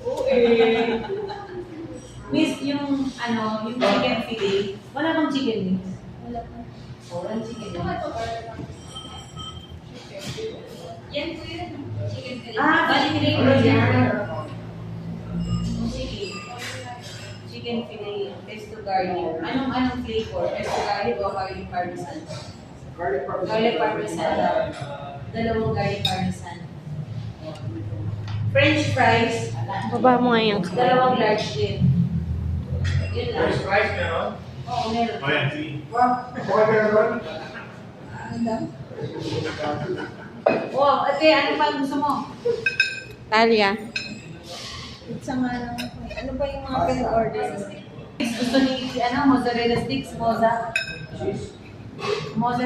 Oo eh. Miss, yung yung chicken fillet, wala bang chicken wings? Wala pa. Walang chicken wings. Yan po yun. Chicken fillet. Bali flavor yan. Sige. Chicken fillet, pesto garlic. Anong flavor? Pesto garlic o garlic parmesan? Garlic parmesan. Dalawang garlic parmesan. French fries. Baba mo nga yung Dalawang large din. Yun lang. First price meron? Oo, meron. O yan, sige. Wow, ate, ano pa gusto mo? Talia. Pizza nga lang ako. Ano ba yung mga pinag-order? Gusto ni, mozzarella sticks, moza. Moza